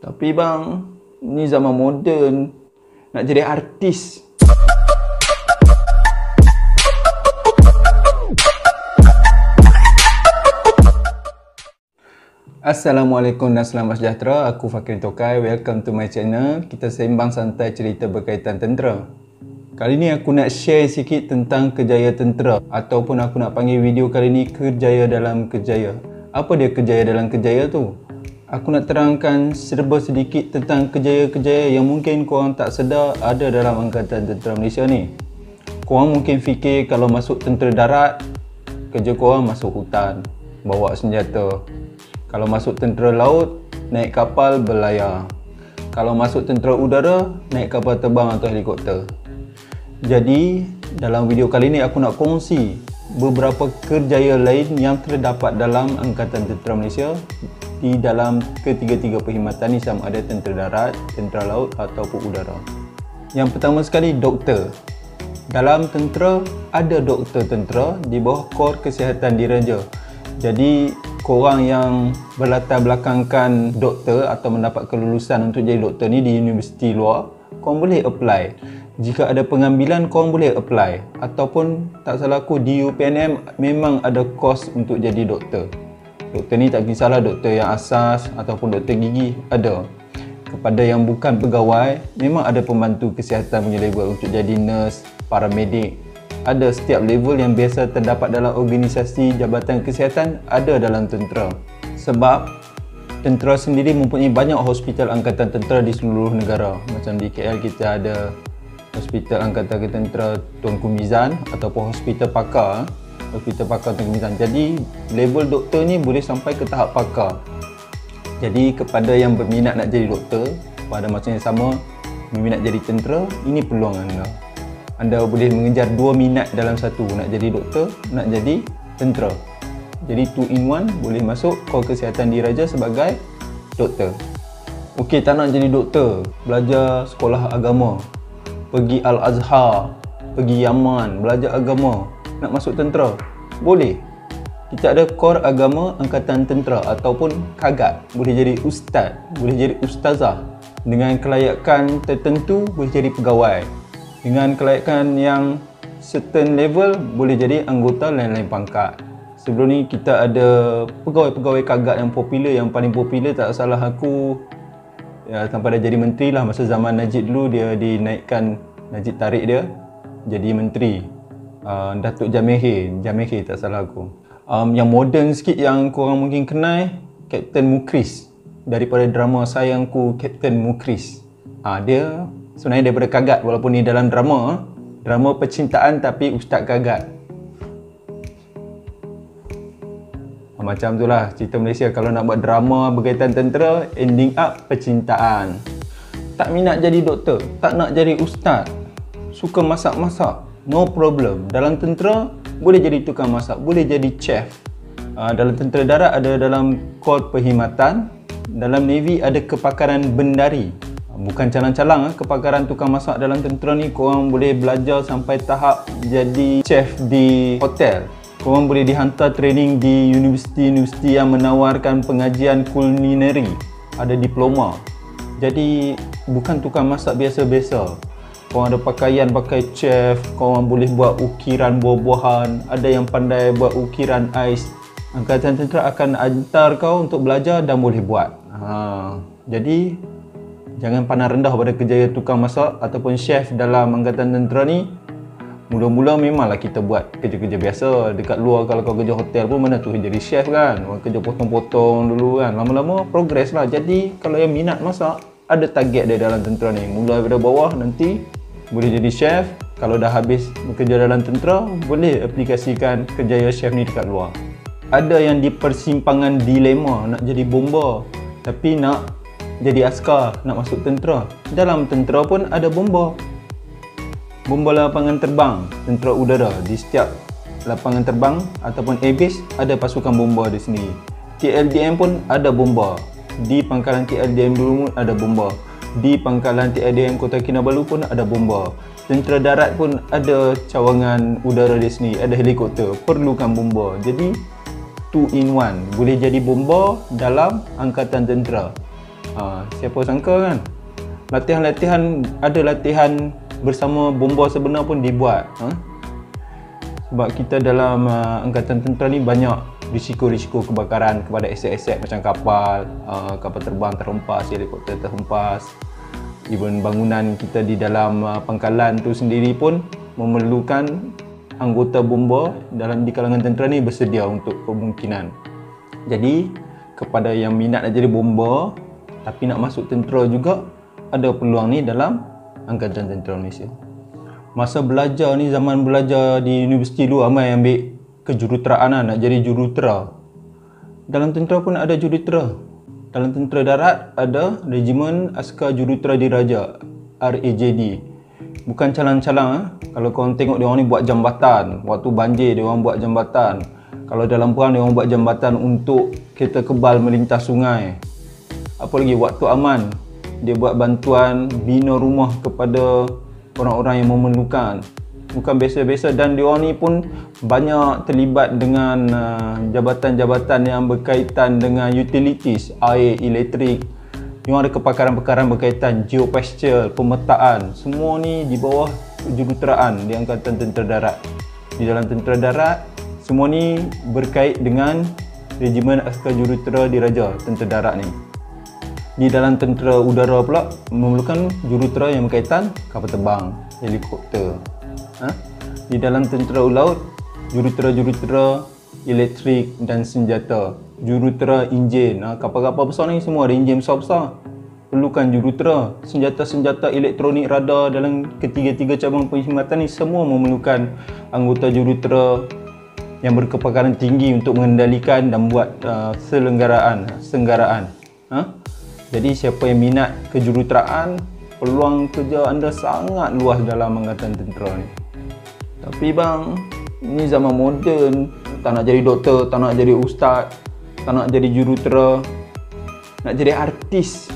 Tapi bang, ni zaman moden, nak jadi artis. Assalamualaikum dan selamat sejahtera. Aku Fakir Tokai. Welcome to my channel. Kita sembang santai cerita berkaitan tentera. Kali ni aku nak share sikit tentang kejaya tentera, ataupun aku nak panggil video kali ni Kejaya dalam Kejaya. Apa dia kejaya dalam kejaya tu? Aku nak terangkan serba sedikit tentang kejaya-kejaya yang mungkin korang tak sedar ada dalam Angkatan Tentera Malaysia ni. Korang mungkin fikir kalau masuk tentera darat, kerja korang masuk hutan, bawa senjata. Kalau masuk tentera laut, naik kapal berlayar. Kalau masuk tentera udara, naik kapal terbang atau helikopter. Jadi, dalam video kali ni aku nak kongsi beberapa kerjaya lain yang terdapat dalam Angkatan Tentera Malaysia di dalam ketiga-tiga perkhidmatan ni, sama ada tentera darat, tentera laut ataupun udara. Yang pertama sekali, doktor. Dalam tentera, ada doktor tentera di bawah Kor Kesihatan Diraja. Jadi, korang yang berlatar belakangkan doktor atau mendapat kelulusan untuk jadi doktor ni di universiti luar, korang boleh apply. Jika ada pengambilan, korang boleh apply. Ataupun tak salah aku, di UPNM memang ada kos untuk jadi doktor. Doktor ni tak kisahlah doktor yang asas ataupun doktor gigi, ada. Kepada yang bukan pegawai, memang ada pembantu kesihatan punya level untuk jadi nurse, paramedik. Ada setiap level yang biasa terdapat dalam organisasi jabatan kesihatan, ada dalam tentera. Sebab tentera sendiri mempunyai banyak hospital angkatan tentera di seluruh negara. Macam di KL kita ada Hospital Angkatan Tentera Tunku Mizan ataupun Hospital Pakar, Hospital Pakar Tunku Mizan. Jadi level doktor ni boleh sampai ke tahap pakar. Jadi kepada yang berminat nak jadi doktor, pada masa yang sama berminat jadi tentera, ini peluang anda. Anda boleh mengejar dua minat dalam satu, nak jadi doktor, nak jadi tentera. Jadi 2 in 1, boleh masuk Kor Kesihatan Diraja sebagai doktor. Okey, tak nak jadi doktor, belajar sekolah agama, pergi Al-Azhar, pergi Yaman, belajar agama, nak masuk tentera, boleh. Kita ada Kor Agama Angkatan Tentera ataupun Kagat, boleh jadi ustaz, boleh jadi ustazah. Dengan kelayakan tertentu boleh jadi pegawai. Dengan kelayakan yang certain level boleh jadi anggota lain-lain pangkat. Sebelum ni kita ada pegawai-pegawai Kagat yang popular, yang paling popular tak salah aku ya, sampai dah jadi menteri lah. Masa zaman Najib dulu dia dinaikkan, Najib tarik dia jadi menteri. Datuk Jamehir tak salah aku. Yang moden sikit yang korang mungkin kenal, Kapten Mukris, daripada drama Sayangku Kapten Mukris. Dia sebenarnya daripada Kagat, walaupun ni dalam drama percintaan tapi Ustaz Kagat. Macam tu lah cerita Malaysia. Kalau nak buat drama berkaitan tentera, ending up percintaan. Tak minat jadi doktor, tak nak jadi ustaz, suka masak-masak, no problem. Dalam tentera boleh jadi tukang masak, boleh jadi chef. Dalam tentera darat ada dalam Kor Perkhidmatan. Dalam Navy ada kepakaran bendari. Bukan calang-calang, kepakaran tukang masak dalam tentera ni korang boleh belajar sampai tahap jadi chef di hotel. Korang boleh dihantar training di universiti-universiti yang menawarkan pengajian kulineri, ada diploma. Jadi bukan tukang masak biasa-biasa. Korang ada pakaian pakai chef, korang boleh buat ukiran buah-buahan, ada yang pandai buat ukiran ais. Angkatan Tentera akan hantar kau untuk belajar dan boleh buat. Jadi jangan pandang rendah pada kejayaan tukang masak ataupun chef dalam Angkatan Tentera ni. Mula-mula memanglah kita buat kerja-kerja biasa. Dekat luar kalau kau kerja hotel pun mana tu jadi chef kan. Orang kerja potong-potong dulu kan. Lama-lama progress lah. Jadi kalau yang minat masak, ada target dia dalam tentera ni. Mula daripada bawah, nanti boleh jadi chef. Kalau dah habis bekerja dalam tentera, boleh aplikasikan kejayaan chef ni dekat luar. Ada yang di persimpangan dilema, nak jadi bomba tapi nak jadi askar, nak masuk tentera. Dalam tentera pun ada bomba. Bomba lapangan terbang, tentera udara. Di setiap lapangan terbang ataupun airbase ada pasukan bomba di sini. TLDM pun ada bomba. Di pangkalan TLDM dulu pun ada bomba. Di pangkalan TLDM Kota Kinabalu pun ada bomba. Tentera darat pun ada cawangan udara di sini, ada helikopter, perlukan bomba. Jadi 2 in 1, boleh jadi bomba dalam Angkatan Tentera. Siapa sangka kan, ada latihan bersama bomba sebenar pun dibuat. Sebab kita dalam angkatan tentera ni banyak risiko-risiko kebakaran kepada aset-aset macam kapal terbang terhempas, helikopter terhempas. Even bangunan kita di dalam pangkalan tu sendiri pun memerlukan anggota bomba di kalangan tentera ni bersedia untuk kemungkinan. Jadi kepada yang minat nak jadi bomba tapi nak masuk tentera juga, ada peluang ni dalam Angkatan Tentera Malaysia. Masa belajar ni, zaman belajar di universiti dulu, ramai ambil kejuruteraan nak jadi jurutera. Dalam tentera pun ada jurutera. Dalam tentera darat ada Regimen Askar Jurutera Diraja, RAJD. Bukan calang-calang. Kalau korang tengok dia orang ni buat jambatan. Waktu banjir dia orang buat jambatan. Kalau dalam perang dia orang buat jambatan untuk kereta kebal melintas sungai. Apa lagi, waktu aman dia buat bantuan bina rumah kepada orang-orang yang memerlukan. Bukan biasa-biasa, dan diorang ni pun banyak terlibat dengan jabatan-jabatan yang berkaitan dengan utilities, air, elektrik. Diorang ada kepakaran-pakaran berkaitan geospatial, pemetaan. Semua ni di bawah juruteraan di Angkatan Tentera Darat. Di dalam Tentera Darat, semua ni berkait dengan Regimen Askar Jurutera Diraja, Tentera Darat ni. Di dalam tentera udara pula memerlukan jurutera yang berkaitan kapal terbang, helikopter. Di dalam tentera laut, jurutera elektrik dan senjata, jurutera enjin. Kapal-kapal besar ni semua ada enjin besar-besar, perlukan jurutera. Senjata-senjata elektronik, radar dalam ketiga-tiga cabang perkhidmatan ni semua memerlukan anggota jurutera yang berkepakaran tinggi untuk mengendalikan dan buat senggaraan. Jadi siapa yang minat kejuruteraan, peluang kerja anda sangat luas dalam Angkatan Tentera ni. Tapi bang, ini zaman moden, tak nak jadi doktor, tak nak jadi ustaz, tak nak jadi jurutera, nak jadi artis.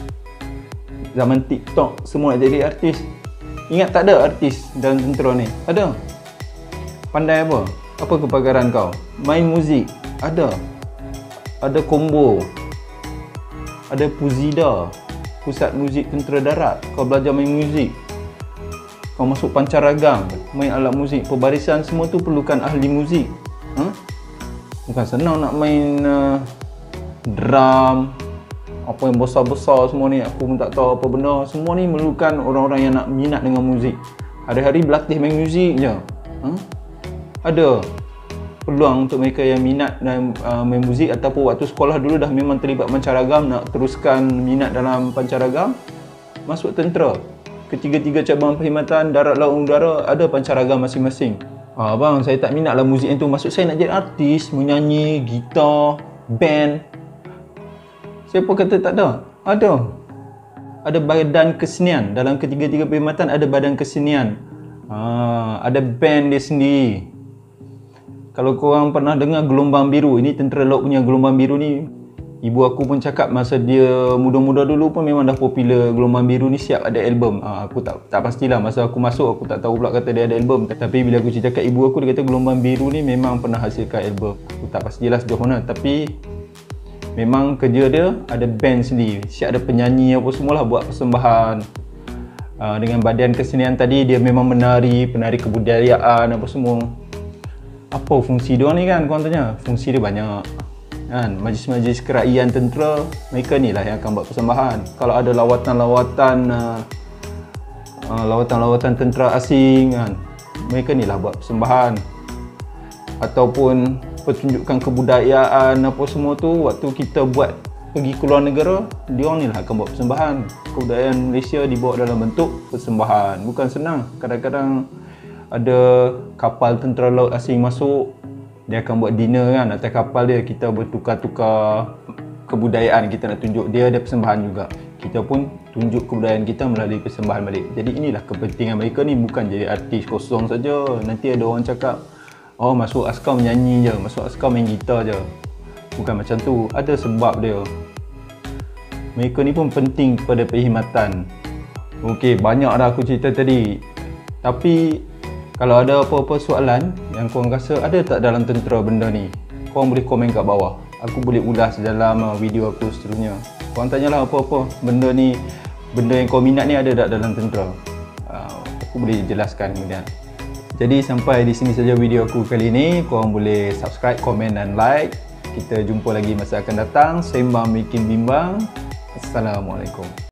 Zaman TikTok semua nak jadi artis. Ingat tak ada artis dalam tentera ni? Ada. Pandai apa? Apa kepakaran kau? Main muzik? Ada. Ada combo. Ada Puzida, Pusat Muzik Tentera Darat. Kau belajar main muzik. Kau masuk pancaragam, main alat muzik. Pembarisan semua tu perlukan ahli muzik. Bukan senang nak main drum, apa yang besar-besar semua ni. Aku pun tak tahu apa benda. Semua ni memerlukan orang-orang yang nak minat dengan muzik. Hari-hari berlatih main muzik je. Ada peluang untuk mereka yang minat dan main muzik, ataupun waktu sekolah dulu dah memang terlibat pancaragam, nak teruskan minat dalam pancaragam, masuk tentera. Ketiga-tiga cabang perkhidmatan darat, laut, udara ada pancaragam masing-masing. Bang, saya tak minat lah muzik yang tu. Maksud saya nak jadi artis, menyanyi, gitar, band. Siapa kata tak ada? Ada. Ada badan kesenian. Dalam ketiga-tiga perkhidmatan ada badan kesenian. Ada band dia sendiri. Kalau korang pernah dengar Gelombang Biru, ini tentera laut punya Gelombang Biru ni, ibu aku pun cakap masa dia muda-muda dulu pun memang dah popular. Gelombang Biru ni siap ada album. Aku tak pastilah, masa aku masuk aku tak tahu pula kata dia ada album. Tapi bila aku cerita kat ibu aku, dia kata Gelombang Biru ni memang pernah hasilkan album. Aku tak pastilah sejauh mana, tapi memang kerja dia ada band sendiri, siap ada penyanyi apa semualah buat persembahan. Dengan badan kesenian tadi, dia memang penari kebudayaan apa semua. Apa fungsi dia ni kan, korang tanya? Fungsi dia banyak kan. Majlis-majlis kerajaan tentera, mereka ni lah yang akan buat persembahan. Kalau ada lawatan tentera asing kan, mereka ni lah buat persembahan. Ataupun pertunjukan kebudayaan apa semua tu, waktu kita buat pergi ke luar negara, dia ni lah akan buat persembahan. Kebudayaan Malaysia dibawa dalam bentuk persembahan. Bukan senang. Kadang-kadang ada kapal tentera laut asing masuk, dia akan buat dinner kan atas kapal dia. Kita bertukar-tukar kebudayaan, kita nak tunjuk, dia ada persembahan juga. Kita pun tunjuk kebudayaan kita melalui persembahan balik. Jadi inilah kepentingan mereka ni, bukan jadi artis kosong saja. Nanti ada orang cakap, oh masuk askar menyanyi je, masuk askar main gitar je. Bukan macam tu, ada sebab dia. Mereka ni pun penting kepada perkhidmatan. Okey, banyak dah aku cerita tadi. Tapi kalau ada apa-apa soalan yang korang rasa ada tak dalam tentera benda ni, korang boleh komen kat bawah. Aku boleh ulas dalam video aku seterusnya. Korang tanyalah apa-apa benda ni, benda yang kau minat ni ada tak dalam tentera. Aku boleh jelaskan kemudian. Jadi sampai di sini saja video aku kali ini. Korang boleh subscribe, komen dan like. Kita jumpa lagi masa akan datang. Sembang bikin bimbang. Assalamualaikum.